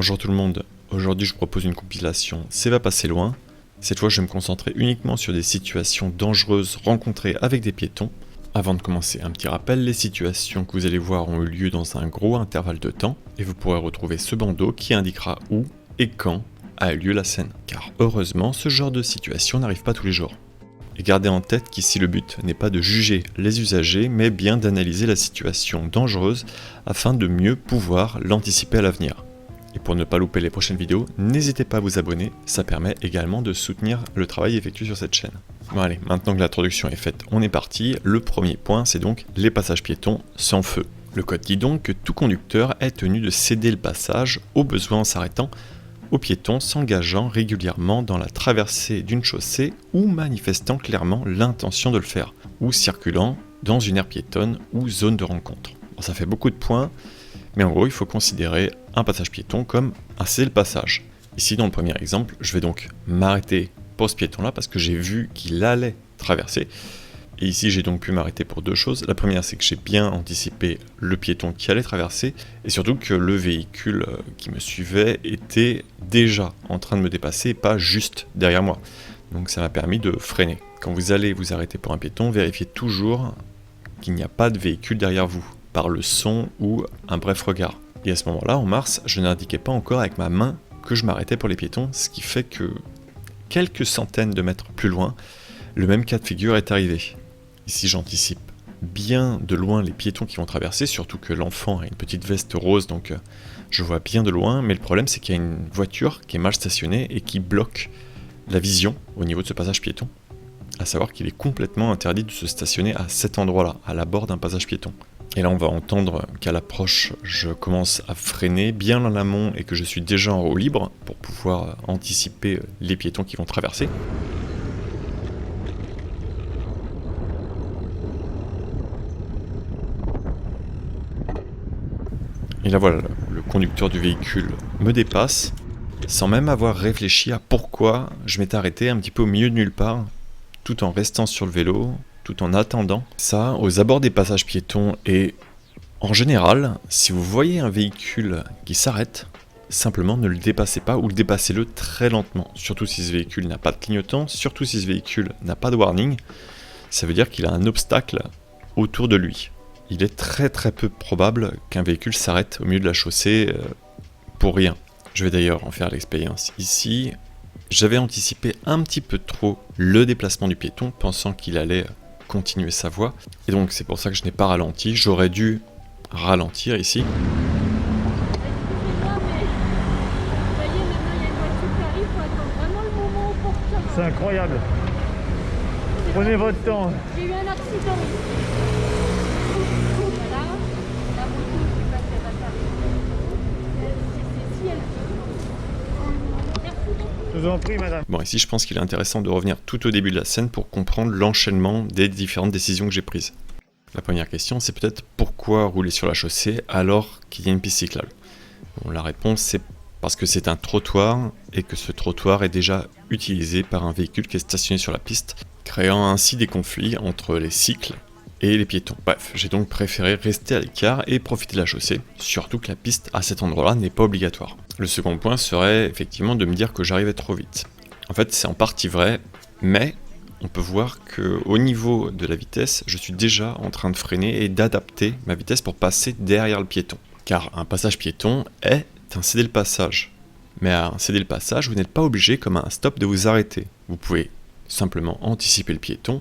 Bonjour tout le monde, aujourd'hui je vous propose une compilation C'est va passer loin. Cette fois je vais me concentrer uniquement sur des situations dangereuses rencontrées avec des piétons. Avant de commencer, un petit rappel, les situations que vous allez voir ont eu lieu dans un gros intervalle de temps et vous pourrez retrouver ce bandeau qui indiquera où et quand a eu lieu la scène. Car heureusement, ce genre de situation n'arrive pas tous les jours. Et gardez en tête qu'ici le but n'est pas de juger les usagers, mais bien d'analyser la situation dangereuse afin de mieux pouvoir l'anticiper à l'avenir. Et pour ne pas louper les prochaines vidéos, n'hésitez pas à vous abonner, ça permet également de soutenir le travail effectué sur cette chaîne. Bon allez, maintenant que l'introduction est faite, on est parti. Le premier point, c'est donc les passages piétons sans feu. Le code dit donc que tout conducteur est tenu de céder le passage, au besoin en s'arrêtant, aux piétons s'engageant régulièrement dans la traversée d'une chaussée ou manifestant clairement l'intention de le faire, ou circulant dans une aire piétonne ou zone de rencontre. Bon, ça fait beaucoup de points, mais en gros il faut considérer un passage piéton comme un céder le passage. Ici dans le premier exemple, je vais donc m'arrêter pour ce piéton là parce que j'ai vu qu'il allait traverser. Et ici j'ai donc pu m'arrêter pour deux choses. La première, c'est que j'ai bien anticipé le piéton qui allait traverser et surtout que le véhicule qui me suivait était déjà en train de me dépasser, pas juste derrière moi. Donc ça m'a permis de freiner. Quand vous allez vous arrêter pour un piéton, vérifiez toujours qu'il n'y a pas de véhicule derrière vous, par le son ou un bref regard. Et à ce moment-là, en mars, je n'indiquais pas encore avec ma main que je m'arrêtais pour les piétons, ce qui fait que quelques centaines de mètres plus loin, le même cas de figure est arrivé. Ici j'anticipe bien de loin les piétons qui vont traverser, surtout que l'enfant a une petite veste rose, donc je vois bien de loin, mais le problème c'est qu'il y a une voiture qui est mal stationnée et qui bloque la vision au niveau de ce passage piéton, à savoir qu'il est complètement interdit de se stationner à cet endroit-là, à l'abord d'un passage piéton. Et là on va entendre qu'à l'approche je commence à freiner bien en amont et que je suis déjà en roue libre pour pouvoir anticiper les piétons qui vont traverser. Et là voilà, le conducteur du véhicule me dépasse, sans même avoir réfléchi à pourquoi je m'étais arrêté un petit peu au milieu de nulle part, tout en restant sur le vélo, tout en attendant. Ça, aux abords des passages piétons, et en général, si vous voyez un véhicule qui s'arrête, simplement ne le dépassez pas ou le dépassez-le très lentement. Surtout si ce véhicule n'a pas de clignotant, surtout si ce véhicule n'a pas de warning, ça veut dire qu'il a un obstacle autour de lui. Il est très peu probable qu'un véhicule s'arrête au milieu de la chaussée pour rien. Je vais d'ailleurs en faire l'expérience ici. J'avais anticipé un petit peu trop le déplacement du piéton, pensant qu'il allait continuer sa voie. Et donc c'est pour ça que je n'ai pas ralenti. J'aurais dû ralentir ici. C'est incroyable. Prenez votre temps. J'ai eu un accident. Je vous en prie, madame. Bon, ici je pense qu'il est intéressant de revenir tout au début de la scène pour comprendre l'enchaînement des différentes décisions que j'ai prises. La première question, c'est peut-être pourquoi rouler sur la chaussée alors qu'il y a une piste cyclable. Bon, la réponse, c'est parce que c'est un trottoir et que ce trottoir est déjà utilisé par un véhicule qui est stationné sur la piste, créant ainsi des conflits entre les cycles et les piétons. Bref, j'ai donc préféré rester à l'écart et profiter de la chaussée, surtout que la piste à cet endroit-là n'est pas obligatoire. Le second point serait effectivement de me dire que j'arrivais trop vite. En fait, c'est en partie vrai, mais on peut voir qu'au niveau de la vitesse, je suis déjà en train de freiner et d'adapter ma vitesse pour passer derrière le piéton. Car un passage piéton est un céder le passage. Mais à un céder le passage, vous n'êtes pas obligé, comme à un stop, de vous arrêter. Vous pouvez simplement anticiper le piéton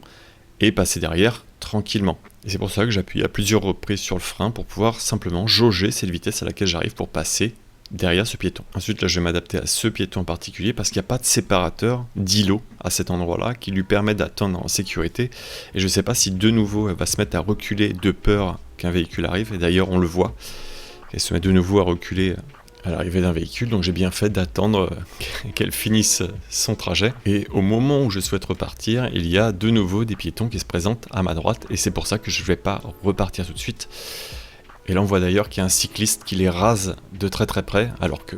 et passer derrière tranquillement. Et c'est pour ça que j'appuie à plusieurs reprises sur le frein pour pouvoir simplement jauger cette vitesse à laquelle j'arrive pour passer derrière ce piéton. Ensuite, là, je vais m'adapter à ce piéton en particulier parce qu'il n'y a pas de séparateur d'îlot à cet endroit-là qui lui permet d'attendre en sécurité. Et je ne sais pas si de nouveau elle va se mettre à reculer de peur qu'un véhicule arrive. Et d'ailleurs, on le voit. Elle se met de nouveau à reculer à l'arrivée d'un véhicule, donc j'ai bien fait d'attendre qu'elle finisse son trajet. Et au moment où je souhaite repartir, il y a de nouveau des piétons qui se présentent à ma droite, et c'est pour ça que je ne vais pas repartir tout de suite. Et là on voit d'ailleurs qu'il y a un cycliste qui les rase de très près, alors que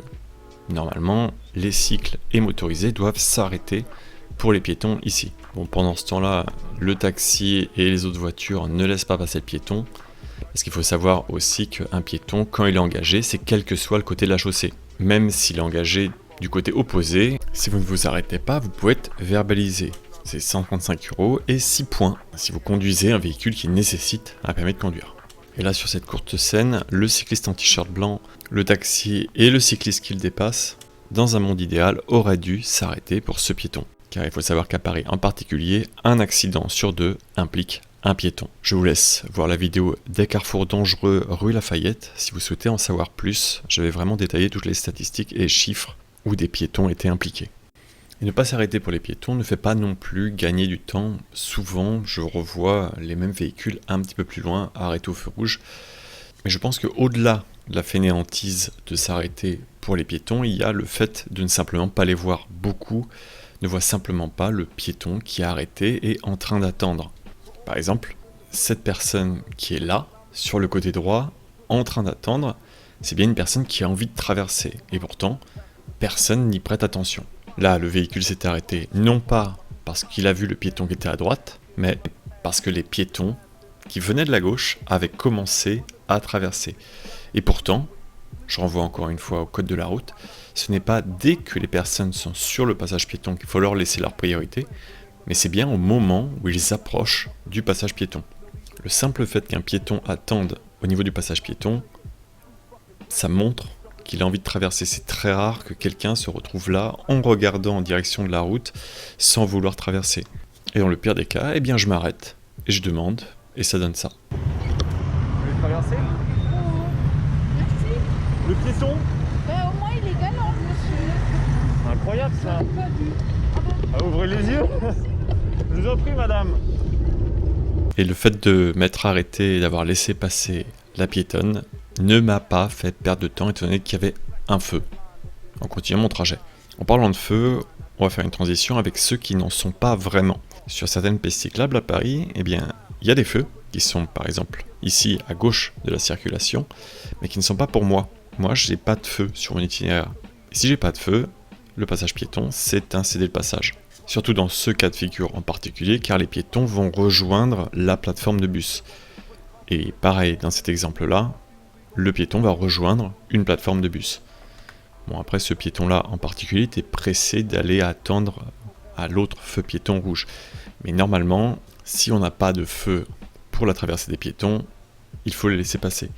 normalement les cycles et motorisés doivent s'arrêter pour les piétons ici. Bon, pendant ce temps-là, le taxi et les autres voitures ne laissent pas passer le piéton. Parce qu'il faut savoir aussi qu'un piéton, quand il est engagé, c'est quel que soit le côté de la chaussée. même s'il est engagé du côté opposé. Si vous ne vous arrêtez pas, vous pouvez être verbalisé. C'est 135 € et 6 points si vous conduisez un véhicule qui nécessite un permis de conduire. Et là, sur cette courte scène, le cycliste en t-shirt blanc, le taxi et le cycliste qui le dépasse, dans un monde idéal, auraient dû s'arrêter pour ce piéton. Car il faut savoir qu'à Paris en particulier, un accident sur 2 implique un piéton. Je vous laisse voir la vidéo des carrefours dangereux rue Lafayette. Si vous souhaitez en savoir plus, j'avais vraiment détaillé toutes les statistiques et chiffres où des piétons étaient impliqués. Et ne pas s'arrêter pour les piétons ne fait pas non plus gagner du temps. Souvent, je revois les mêmes véhicules un petit peu plus loin, arrêtés au feu rouge. Mais je pense qu'au-delà de la fainéantise de s'arrêter pour les piétons, il y a le fait de ne simplement pas les voir. Beaucoup ne voient simplement pas le piéton qui est arrêté et en train d'attendre. Par exemple, cette personne qui est là, sur le côté droit, en train d'attendre, c'est bien une personne qui a envie de traverser. Et pourtant, personne n'y prête attention. Là, le véhicule s'est arrêté, non pas parce qu'il a vu le piéton qui était à droite, mais parce que les piétons qui venaient de la gauche avaient commencé à traverser. Et pourtant, je renvoie encore une fois au code de la route, ce n'est pas dès que les personnes sont sur le passage piéton qu'il faut leur laisser leur priorité, mais c'est bien au moment où ils approchent du passage piéton. Le simple fait qu'un piéton attende au niveau du passage piéton, ça montre qu'il a envie de traverser. C'est très rare que quelqu'un se retrouve là en regardant en direction de la route sans vouloir traverser. Et dans le pire des cas, eh bien je m'arrête et je demande et ça donne ça. Vous voulez traverser? Merci. Le piéton? Ben, au moins, il est galant, monsieur. Incroyable ça. J'avais pas vu. Ah bon? Ah, ouvrez les yeux. Je vous en prie, madame. Et le fait de m'être arrêté et d'avoir laissé passer la piétonne ne m'a pas fait perdre de temps étant donné qu'il y avait un feu en continuant mon trajet. En parlant de feu, on va faire une transition avec ceux qui n'en sont pas vraiment. Sur certaines pistes cyclables à Paris, eh bien, il y a des feux qui sont par exemple ici à gauche de la circulation, mais qui ne sont pas pour moi. Moi, je n'ai pas de feu sur mon itinéraire. Et si j'ai pas de feu, le passage piéton, c'est un céder le passage. Surtout dans ce cas de figure en particulier, car les piétons vont rejoindre la plateforme de bus. Et pareil, dans cet exemple-là, le piéton va rejoindre une plateforme de bus. Bon, après, ce piéton-là en particulier était pressé d'aller attendre à l'autre feu piéton rouge. Mais normalement, si on n'a pas de feu pour la traversée des piétons, il faut les laisser passer.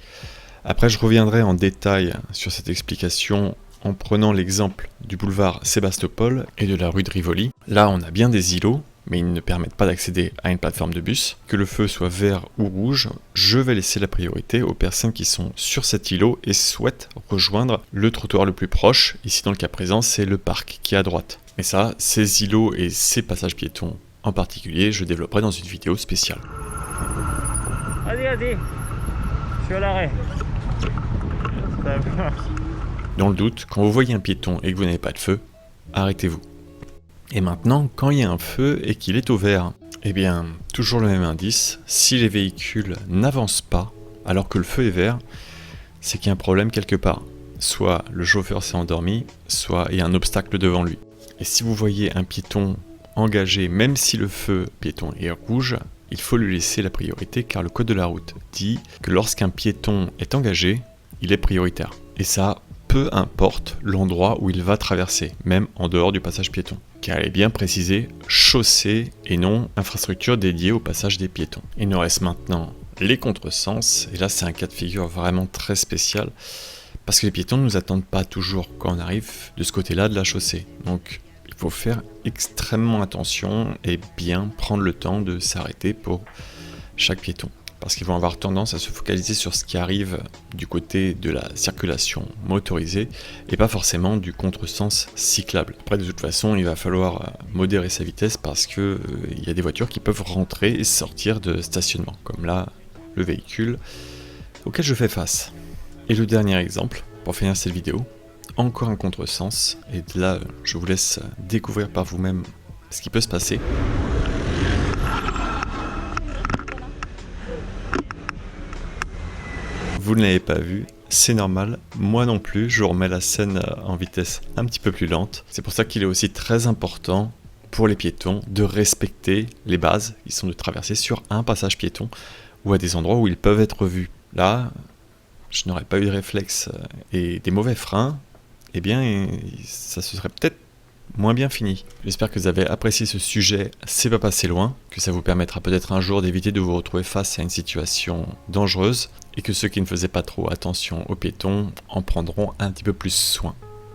Après, je reviendrai en détail sur cette explication en prenant l'exemple du boulevard Sébastopol et de la rue de Rivoli. Là, on a bien des îlots, mais ils ne permettent pas d'accéder à une plateforme de bus. Que le feu soit vert ou rouge, je vais laisser la priorité aux personnes qui sont sur cet îlot et souhaitent rejoindre le trottoir le plus proche. Ici, dans le cas présent, c'est le parc qui est à droite. Mais ça, ces îlots et ces passages piétons en particulier, je développerai dans une vidéo spéciale. Allez, je suis à l'arrêt. Ça va. Dans le doute, quand vous voyez un piéton et que vous n'avez pas de feu, arrêtez-vous. Et maintenant, quand il y a un feu et qu'il est au vert, eh bien, toujours le même indice, si les véhicules n'avancent pas alors que le feu est vert, c'est qu'il y a un problème quelque part. Soit le chauffeur s'est endormi, soit il y a un obstacle devant lui. Et si vous voyez un piéton engagé, même si le feu piéton est rouge, il faut lui laisser la priorité car le code de la route dit que lorsqu'un piéton est engagé, il est prioritaire. Et ça, peu importe l'endroit où il va traverser, même en dehors du passage piéton. Car il est bien précisé chaussée et non infrastructure dédiée au passage des piétons. Il nous reste maintenant les contresens, et là c'est un cas de figure vraiment très spécial, parce que les piétons ne nous attendent pas toujours quand on arrive de ce côté-là de la chaussée. Donc il faut faire extrêmement attention et bien prendre le temps de s'arrêter pour chaque piéton. Parce qu'ils vont avoir tendance à se focaliser sur ce qui arrive du côté de la circulation motorisée et pas forcément du contresens cyclable. Après, de toute façon, il va falloir modérer sa vitesse parce que il y a des voitures qui peuvent rentrer et sortir de stationnement, comme là, le véhicule auquel je fais face. Et le dernier exemple, pour finir cette vidéo, encore un contresens, et de là, je vous laisse découvrir par vous-même ce qui peut se passer. Vous ne l'avez pas vu, c'est normal, moi non plus, je remets la scène en vitesse un petit peu plus lente. C'est pour ça qu'il est aussi très important pour les piétons de respecter les bases, qui sont de traverser sur un passage piéton ou à des endroits où ils peuvent être vus. Là, je n'aurais pas eu de réflexe et des mauvais freins, eh bien, ça se serait peut-être moins bien fini. J'espère que vous avez apprécié ce sujet, c'est pas passé loin, que ça vous permettra peut-être un jour d'éviter de vous retrouver face à une situation dangereuse, et que ceux qui ne faisaient pas trop attention aux piétons en prendront un petit peu plus soin,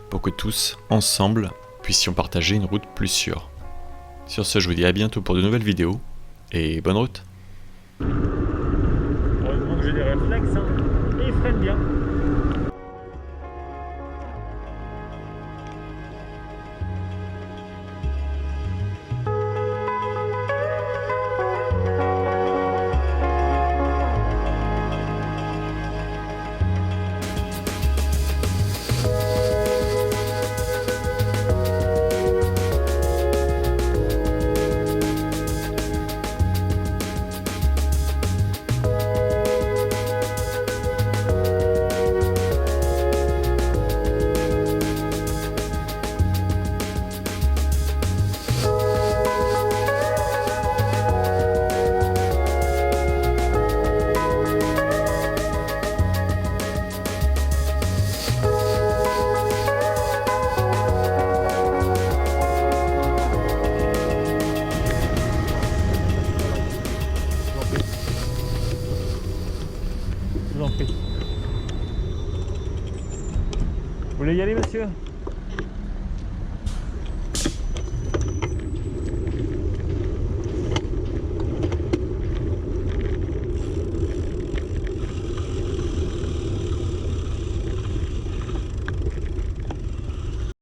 pour que tous, ensemble, puissions partager une route plus sûre. Sur ce, je vous dis à bientôt pour de nouvelles vidéos, et bonne route. Heureusement que j'ai des réflexes, hein. Et il freine bien.